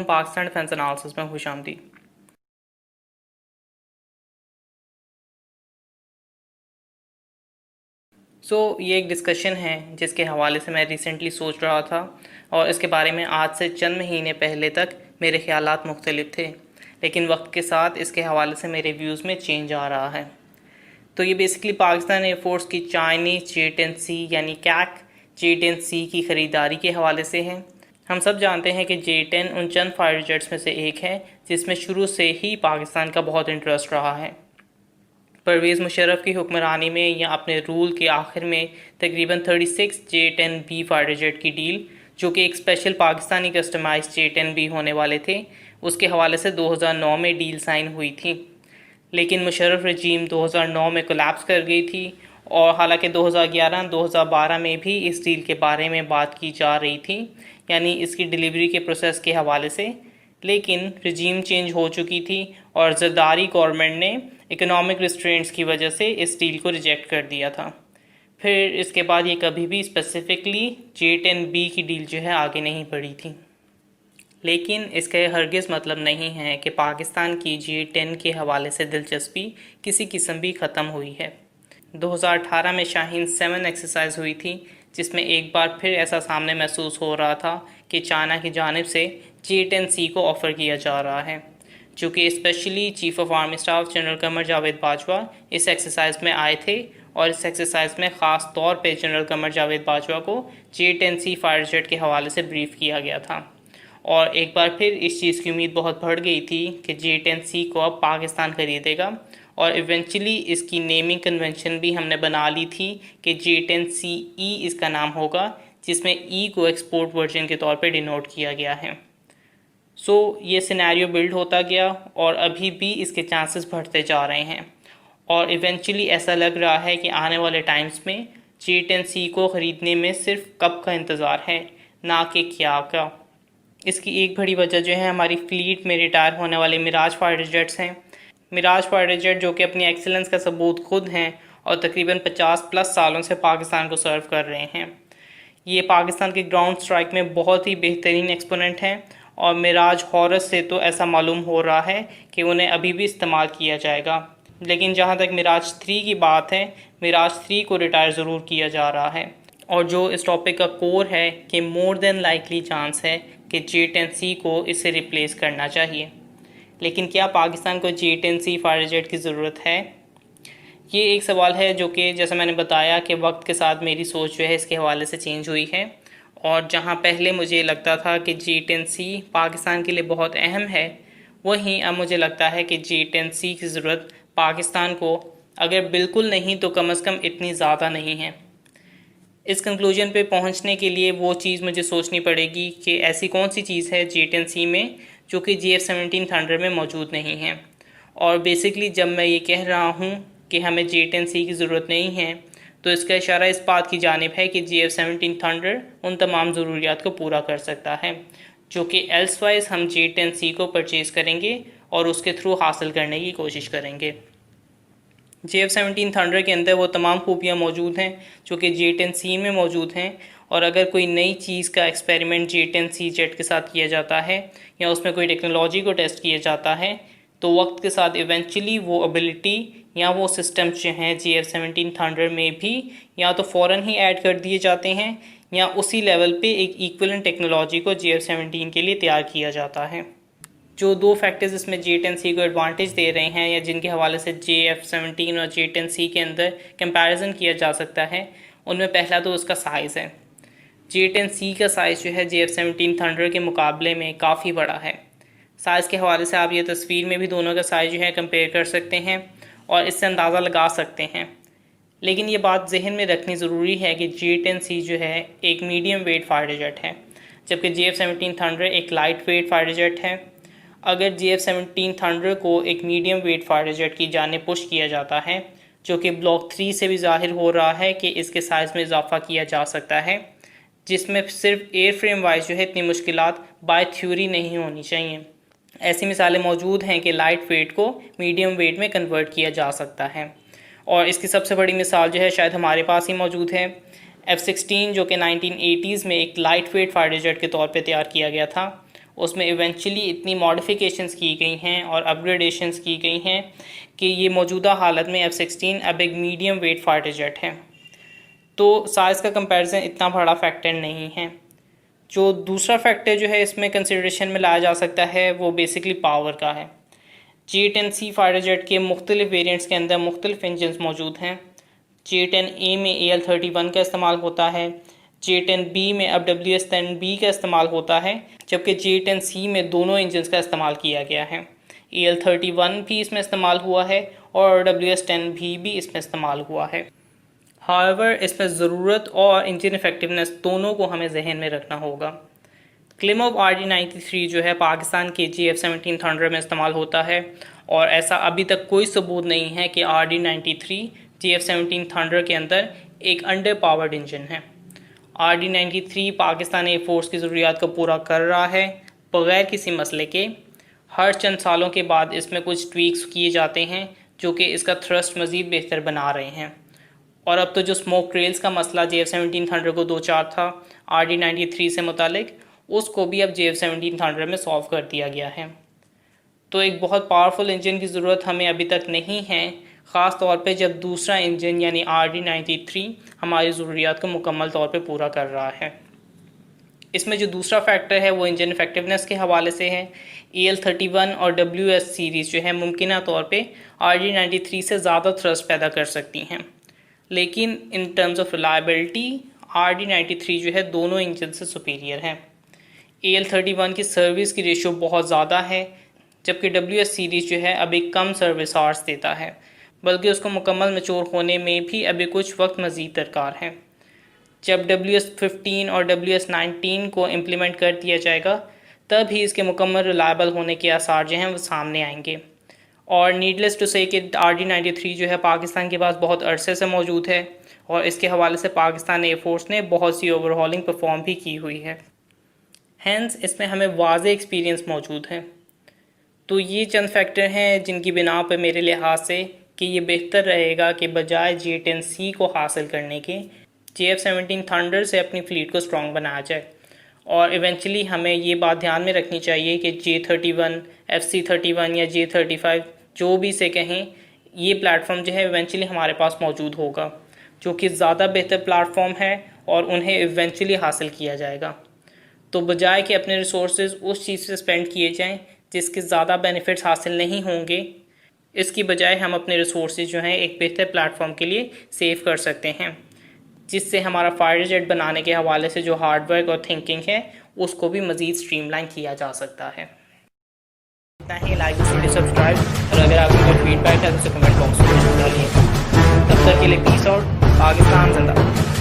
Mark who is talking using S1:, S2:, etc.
S1: Pakistan defence analysis में खुशामदीद। ये एक डिस्कशन है जिसके हवाले से मैं रिसेंटली सोच रहा था और इसके बारे में आज से चंद महीने पहले तक मेरे ख़यालात मुख्तलिफ थे, लेकिन वक्त के साथ इसके हवाले से मेरे व्यूज़ में चेंज आ रहा है। तो ये बेसिकली पाकिस्तान एयरफोर्स की चाइनीज़ J-10C यानी कैक J-10C की ख़रीदारी के हवाले से है। हम सब जानते हैं कि J-10 उन चंद फाइटर जेट्स में से एक है जिसमें शुरू से ही पाकिस्तान का बहुत इंटरेस्ट रहा है। परवेज़ मुशर्रफ की हुक्मरानी में या अपने रूल के आखिर में तकरीबन 36 J-10B फाइटर जेट की डील, जो कि एक स्पेशल पाकिस्तानी कस्टमाइज J-10B होने वाले थे, उसके हवाले से 2009 में डील साइन हुई थी। लेकिन मुशर्रफ रजीम 2009 में कोलैप्स कर गई थी और हालांकि 2011-2012 में भी इस डील के बारे में बात की जा रही थी, यानी इसकी डिलीवरी के प्रोसेस के हवाले से, लेकिन रजीम चेंज हो चुकी थी और जरदारी गवर्नमेंट ने इकोनॉमिक रिस्ट्रेंट्स की वजह से इस डील को रिजेक्ट कर दिया था। फिर इसके बाद ये कभी भी स्पेसिफिकली J-10B की डील जो है आगे नहीं बढ़ी थी। लेकिन इसका हरगिज़ मतलब नहीं है कि पाकिस्तान की J-10 के हवाले से दिलचस्पी किसी किस्म भी ख़त्म हुई है। 2018 में शाहीन 7 एक्सरसाइज हुई थी, जिसमें एक बार फिर ऐसा सामने महसूस हो रहा था कि चाइना की जानिब से J-10C को ऑफ़र किया जा रहा है, जो कि specially chief of army staff general Qamar Javed Bajwa इस एक्सरसाइज में आए थे और इस एक्सरसाइज में ख़ास तौर पे जनरल कमर जावेद बाजवा को J-10C फाइटर जेट के हवाले से ब्रीफ किया गया था और एक बार फिर इस चीज़ की उम्मीद बहुत बढ़ गई थी कि J-10C को अब पाकिस्तान खरीदेगा और इवेंचुअली इसकी नेमिंग कन्वेंशन भी हमने बना ली थी कि J-10CE इसका नाम होगा, जिसमें E को एक्सपोर्ट वर्जन के तौर पे डिनोट किया गया है। ये सिनेरियो बिल्ड होता गया और अभी भी इसके चांसेस बढ़ते जा रहे हैं और इवेंचुअली ऐसा लग रहा है कि आने वाले टाइम्स में J-10C को ख़रीदने में सिर्फ कब का इंतज़ार है, ना कि क्या का। इसकी एक बड़ी वजह जो है हमारी फ्लीट में रिटायर होने वाले मिराज फाइटर जेट्स हैं। मिराज फाइटर जेट जो कि अपनी एक्सीलेंस का सबूत खुद हैं और तकरीबन 50+ सालों से पाकिस्तान को सर्व कर रहे हैं। ये पाकिस्तान के ग्राउंड स्ट्राइक में बहुत ही बेहतरीन एक्सपोनेंट हैं और मिराज हॉरस से तो ऐसा मालूम हो रहा है कि उन्हें अभी भी इस्तेमाल किया जाएगा। लेकिन जहाँ तक मिराज 3 की बात है, मिराज 3 को रिटायर ज़रूर किया जा रहा है और जो इस टॉपिक का कोर है कि मोर देन लाइकली चांस है कि J-10C को इससे रिप्लेस करना चाहिए। लेकिन क्या पाकिस्तान को J-10C फाइटर जेट की ज़रूरत है? ये एक सवाल है जो कि जैसा मैंने बताया कि वक्त के साथ मेरी सोच जो है इसके हवाले से चेंज हुई है और जहाँ पहले मुझे लगता था कि J-10C पाकिस्तान के लिए बहुत अहम है, वहीं अब मुझे लगता है कि J-10C की ज़रूरत पाकिस्तान को अगर बिल्कुल नहीं तो कम से कम इतनी ज़्यादा नहीं है। इस कंक्लूजन पे पहुंचने के लिए वो चीज़ मुझे सोचनी पड़ेगी कि ऐसी कौन सी चीज़ है J-10C में जो कि JF-17 थंडर में मौजूद नहीं है। और बेसिकली जब मैं ये कह रहा हूँ कि हमें J-10C की ज़रूरत नहीं है, तो इसका इशारा इस बात की जानिब है कि JF-17 थंडर उन तमाम ज़रूरियात को पूरा कर सकता है जो कि एल्सवाइज हम J-10C को परचेज़ करेंगे और उसके थ्रू हासिल करने की कोशिश करेंगे। JF-17 थंडर के अंदर वो तमाम खूबियाँ मौजूद हैं जो कि J-10C में मौजूद हैं और अगर कोई नई चीज़ का एक्सपेरिमेंट J-10C जेट के साथ किया जाता है या उसमें कोई टेक्नोलॉजी को टेस्ट किया जाता है, तो वक्त के साथ इवेंचुअली वो एबिलिटी या वो सिस्टम जो हैं JF-17 थंडर में भी या तो फ़ौरन ही ऐड कर दिए जाते हैं या उसी लेवल पे एक इक्विवेलेंट टेक्नोलॉजी को JF-17 के लिए तैयार किया जाता है। जो दो फैक्टर्स इसमें J-10C को एडवांटेज दे रहे हैं या जिनके हवाले से JF-17 और J-10C के अंदर कंपैरिजन किया जा सकता है, उनमें पहला तो उसका साइज़ है। J-10C का साइज़ जो है JF-17 थंडर के मुकाबले में काफ़ी बड़ा है। साइज़ के हवाले से आप ये तस्वीर में भी दोनों का साइज़ जो है कंपेयर कर सकते हैं और इससे अंदाज़ा लगा सकते हैं। लेकिन ये बात जहन में रखनी ज़रूरी है कि J-10C जो है एक मीडियम वेट फाइटर जेट है, जबकि JF-17 थंडर एक लाइट वेट फाइटर जेट है। अगर JF-17 थंडर को एक मीडियम वेट फाइटर जेट की जानिब पुश किया जाता है, जो कि ब्लॉक 3 से भी ज़ाहिर हो रहा है कि इसके साइज़ में इजाफा किया जा सकता है, जिसमें सिर्फ एयर फ्रेम वाइज जो है इतनी मुश्किलात बाय थ्योरी नहीं होनी चाहिए। ऐसी मिसालें मौजूद हैं कि लाइट वेट को मीडियम वेट में कन्वर्ट किया जा सकता है और इसकी सबसे बड़ी मिसाल जो है शायद हमारे पास ही मौजूद है। F-16 जो कि 1980s में एक लाइट वेट फाइटर जेट के तौर पे तैयार किया गया था, उसमें इवेंचुअली इतनी मॉडिफिकेशंस की गई हैं और अपग्रेडेशंस की गई हैं कि ये मौजूदा हालत में F-16 अब एक मीडियम वेट फाइटर जेट है। तो साइज़ का कंपैरिजन इतना बड़ा फैक्टर नहीं है। जो दूसरा फैक्टर जो है इसमें कंसिडरेशन में लाया जा सकता है वो बेसिकली पावर का है। J-10C फाइटर जेट के मुख्तलिफ वेरिएंट्स के अंदर मुख्तलिफ इंजन मौजूद हैं। J-10A में AL-31 का इस्तेमाल होता है, J-10B में अब WS-10B का इस्तेमाल होता है, जबकि J-10C में दोनों इंजन का इस्तेमाल किया गया है। AL-31 भी इसमें इस्तेमाल हुआ है और WS-10B भी इसमें इस्तेमाल हुआ है। हाउएवर इसमें ज़रूरत और इंजन इफेक्टिवनेस दोनों को हमें जहन में रखना होगा। क्लिमोव RD-93 जो है पाकिस्तान के F-17 थंडर में इस्तेमाल होता है और ऐसा अभी तक कोई सबूत नहीं है कि RD-93 F-17 थंडर के अंदर एक अंडर पावर्ड इंजन है। RD-93 पाकिस्तान एयर फोर्स की ज़रूरियात को पूरा कर रहा है बग़ैर किसी मसले के। हर चंद सालों के बाद इसमें कुछ ट्वीक्स किए जाते हैं जो कि इसका थ्रस्ट मज़ीद बेहतर बना रहे हैं। और अब तो जो स्मोक ट्रेल्स का मसला F-17 थंडर को दो चार था RD-93 से मुतालिक, उसको भी अब F-17 थंडर में सॉल्व कर दिया गया है। तो एक बहुत पावरफुल इंजन की ज़रूरत हमें अभी तक नहीं है, ख़ास तौर पे जब दूसरा इंजन यानी RD-93 हमारी ज़रूरियात को मुकम्मल तौर पे पूरा कर रहा है। इसमें जो दूसरा फैक्टर है वो इंजन इफेक्टिवनेस के हवाले से है। AL-31 और WS सीरीज़ जो है मुमकिन तौर पे RD-93 से ज़्यादा थ्रस्ट पैदा कर सकती हैं, लेकिन in terms of reliability RD-93 जो है दोनों इंजन से सुपीरियर है। AL-31 की सर्विस की रेशो बहुत ज़्यादा है, जबकि WS सीरीज़ जो है अभी कम सर्विस आवर्स देता है, बल्कि उसको मुकम्मल मैच्योर होने में भी अभी कुछ वक्त मज़ीद दरकार है। जब WS-15 और WS-19 को इम्प्लीमेंट कर दिया जाएगा तब ही इसके मुकम्मल रिलायबल होने के आसार जो हैं वो सामने आएंगे। और नीडलेस टू से कि RD-93 जो है पाकिस्तान के पास बहुत अरसे से मौजूद है और इसके हवाले से पाकिस्तान एयर फोर्स ने बहुत सी ओवरहॉलिंग परफॉर्म भी की हुई है। हैंस इसमें हमें वाज़े एक्सपीरियंस मौजूद है। तो ये चंद फैक्टर हैं जिनकी बिना पर मेरे लिहाज से कि ये बेहतर रहेगा कि बजाय J-10C को हासिल करने के F-17 थंडर से अपनी फ़्लीट को स्ट्रॉन्ग बनाया जाए। और इवेंचुअली हमें ये बात ध्यान में रखनी चाहिए कि J-31, FC-31 या J-35 जो भी से कहें, ये प्लेटफॉर्म जो है इवेंचुअली हमारे पास मौजूद होगा, जो कि ज़्यादा बेहतर प्लेटफॉर्म है और उन्हें इवेंचुअली हासिल किया जाएगा। तो बजाय कि अपने रिसोर्सेज उस चीज़ से स्पेंड किए जाएं जिसके ज़्यादा बेनिफिट्स हासिल नहीं होंगे, इसकी बजाय हम अपने रिसोर्सेज जो हैं एक बेहतर प्लेटफॉर्म के लिए सेव कर सकते हैं, जिससे हमारा फाइटर जेट बनाने के हवाले से जो हार्डवर्क और थिंकिंग है उसको भी मज़ीद स्ट्रीमलाइन किया जा सकता है। इतना ही, लाइक वीडियो सब्सक्राइब, और अगर आपको कोई फीडबैक है तो उसे कमेंट बॉक्स में डालिए। तब तक के लिए पीस आउट, पाकिस्तान जिंदाबाद।